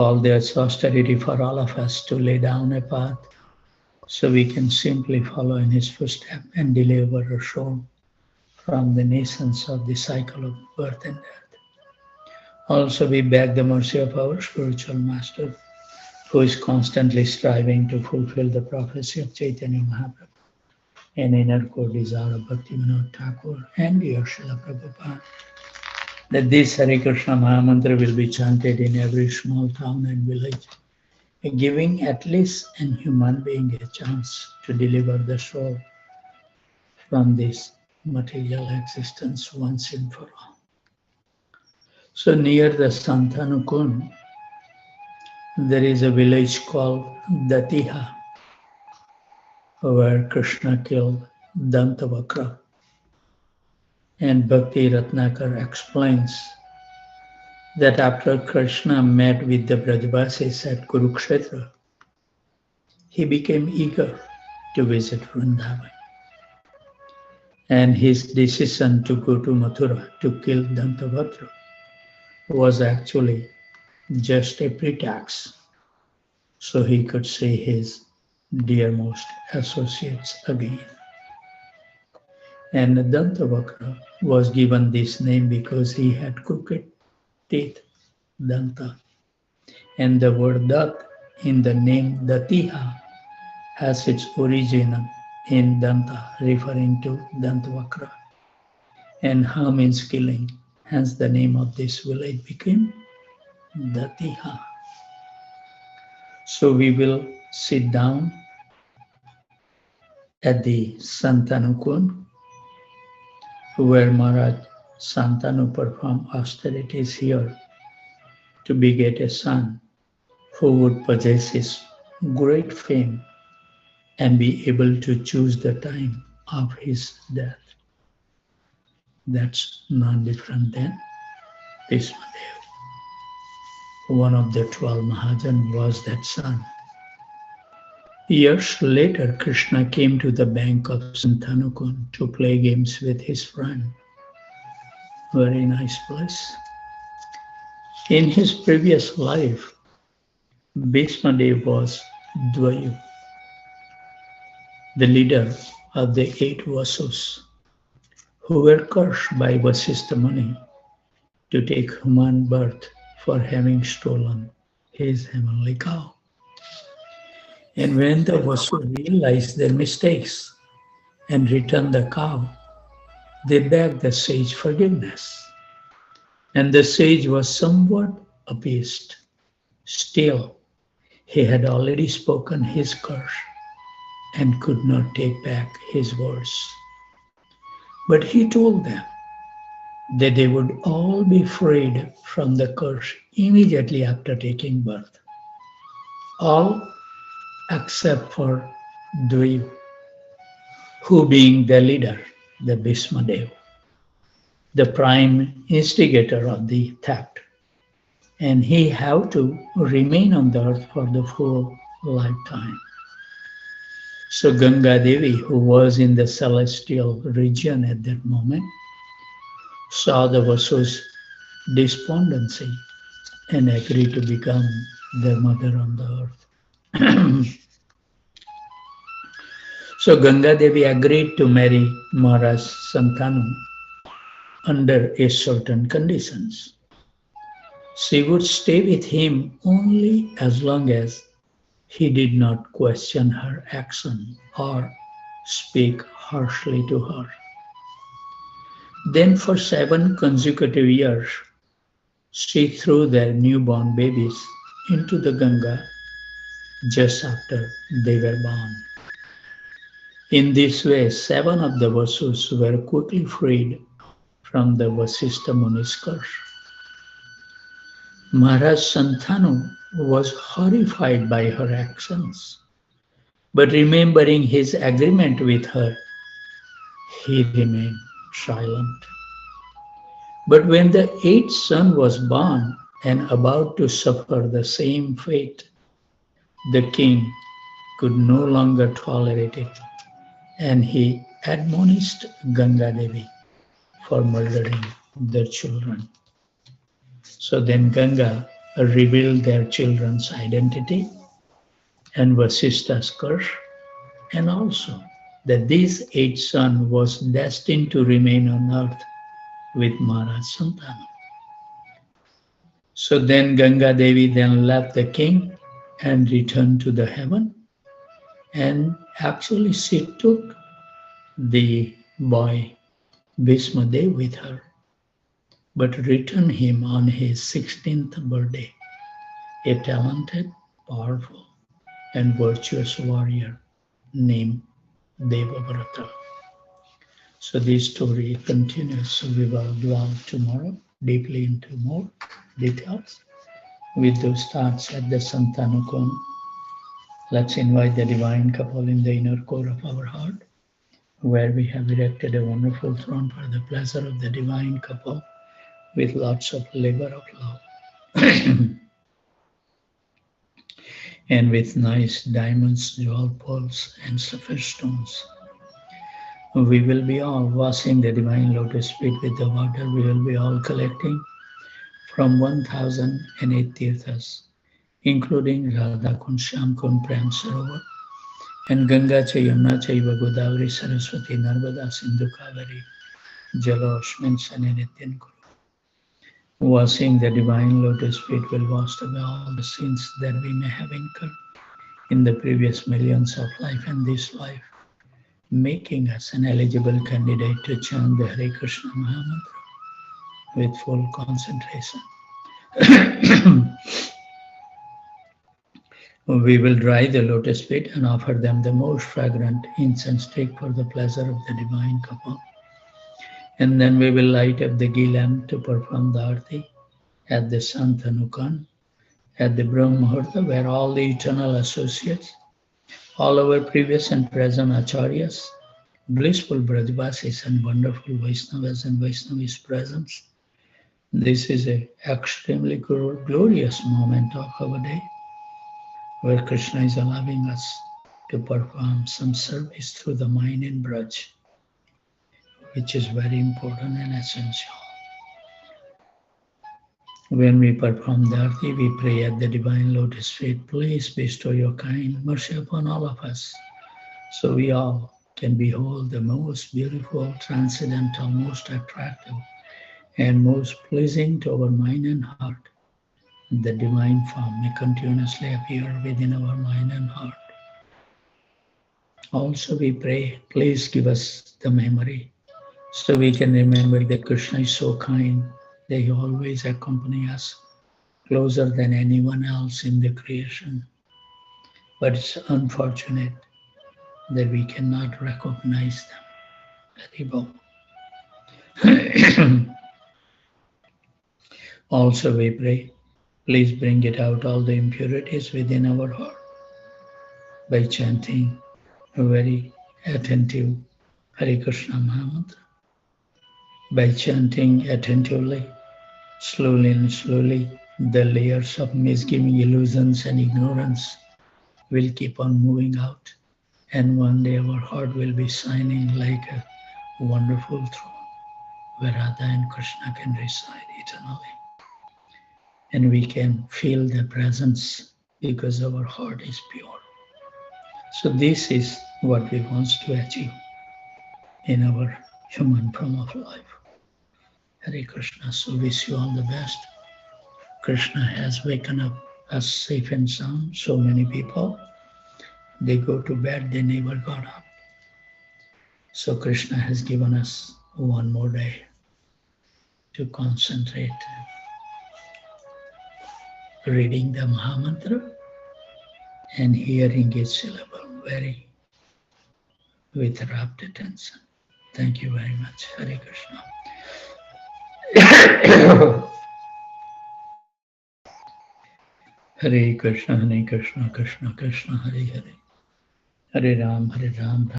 all there's austerity for all of us to lay down a path so we can simply follow in his footsteps and deliver a soul from the nations of the cycle of birth and death. Also, we beg the mercy of our spiritual master, who is constantly striving to fulfill the prophecy of Chaitanya Mahaprabhu, an inner core desire of Bhaktivinoda Thakur and dear Srila Prabhupada, that this Hare Krishna Mahamantra will be chanted in every small town and village, giving at least an human being a chance to deliver the soul from this material existence once and for all. So near the Santanukun, there is a village called Datiha, where Krishna killed Dantavakra. And Bhakti Ratnakar explains that after Krishna met with the Brajavasis at Kurukshetra, he became eager to visit Vrindavan. And his decision to go to Mathura to kill Dantavakra was actually just a pretext so he could see his dearmost associates again. And Dantavakra was given this name because he had crooked teeth, Danta. And the word Dat in the name Datiha has its origin in Danta, referring to Dantavakra. And Ha means killing, hence the name of this village became Datiha. So we will sit down at the Santanukun, where Maharaj Santanu performed austerities here to beget a son who would possess his great fame and be able to choose the time of his death. That's none different than Bhismadev. One of the 12 Mahajan was that son. Years later, Krishna came to the bank of Santanukun to play games with his friend. Very nice place. In his previous life, Bhismadev was Dvayu, the leader of the 8 Vasus, who were cursed by Vasistha Muni to take human birth for having stolen his heavenly cow. And when the Vasu realized their mistakes and returned the cow, they begged the sage forgiveness. And the sage was somewhat appeased. Still, he had already spoken his curse and could not take back his words. But he told them that they would all be freed from the curse immediately after taking birth. All except for Dvayu, who being the leader, the Bhismadev, the prime instigator of the theft, and he had to remain on the earth for the full lifetime. So Ganga Devi, who was in the celestial region at that moment, saw the Vasu's despondency and agreed to become their mother on the earth. So Ganga Devi agreed to marry Maharaj Santanu under a certain conditions. She would stay with him only as long as he did not question her action or speak harshly to her. Then for 7 consecutive years, she threw their newborn babies into the Ganga just after they were born. In this way, 7 of the Vasus were quickly freed from the Vasistha Muni's curse. Maharaj Santanu was horrified by her actions, but remembering his agreement with her, he remained silent. But when the 8th son was born and about to suffer the same fate, the king could no longer tolerate it, and he admonished Ganga Devi for murdering their children. So then Ganga revealed their children's identity and Vasishtha's curse, and also that this eighth son was destined to remain on earth with Maharaj Santanu. So then Ganga Devi then left the king and returned to the heaven, and actually she took the boy Bhishma Dev with her, but returned him on his 16th birthday, a talented, powerful, and virtuous warrior named Devavrata. So this story continues. So we will delve tomorrow deeply into more details. With those starts at the Santanukon, let's invite the divine couple in the inner core of our heart, where we have erected a wonderful throne for the pleasure of the divine couple with lots of labor of love. And with nice diamonds, jewel pearls, and sapphire stones. We will be all washing the divine lotus feet with the water. We will be all collecting from 1008 tirthas, including Radha Kund, Shyam Kund, Prem Sarovar, and Ganga Cha, Yamuna Chaiva, Godavari, Saraswati, Narmada, Sindhu, Kaveri, Jaloshmin, Sani, Nityan Kuru. Washing the divine lotus feet will wash away all the sins that we may have incurred in the previous millions of life and this life, making us an eligible candidate to chant the Hare Krishna Mahamantra with full concentration. We will dry the lotus feet and offer them the most fragrant incense stick for the pleasure of the divine couple. And then we will light up the ghee lamp to perform the arti at the Santanukan, at the Brahma Muhurta, where all the eternal associates, all our previous and present acharyas, blissful Brajvasis and wonderful Vaishnavas and Vaishnavis presence. This is an extremely glorious moment of our day, where Krishna is allowing us to perform some service through the mind in Braj, which is very important and essential. When we perform the arti, we pray at the divine lotus feet, please bestow your kind mercy upon all of us, so we all can behold the most beautiful, transcendental, most attractive, and most pleasing to our mind and heart. The divine form may continuously appear within our mind and heart. Also we pray, please give us the memory so we can remember that Krishna is so kind that He always accompanies us closer than anyone else in the creation. But it's unfortunate that we cannot recognize them. Also we pray, please bring it out all the impurities within our heart by chanting a very attentive Hare Krishna Mahamantra. By chanting attentively, slowly and slowly, the layers of misgiving, illusions and ignorance will keep on moving out, and one day our heart will be shining like a wonderful throne where Radha and Krishna can reside eternally. And we can feel their presence because our heart is pure. So this is what we want to achieve in our human form of life. Hare Krishna. So wish you all the best. Krishna has waken up us safe and sound. So many people, they go to bed, they never got up. So Krishna has given us one more day to concentrate, reading the Mahamantra and hearing its syllable very with rapt attention. Thank you very much. Hare Krishna. Hare Krishna, Krishna Krishna, Hare Hare. Hare Ram,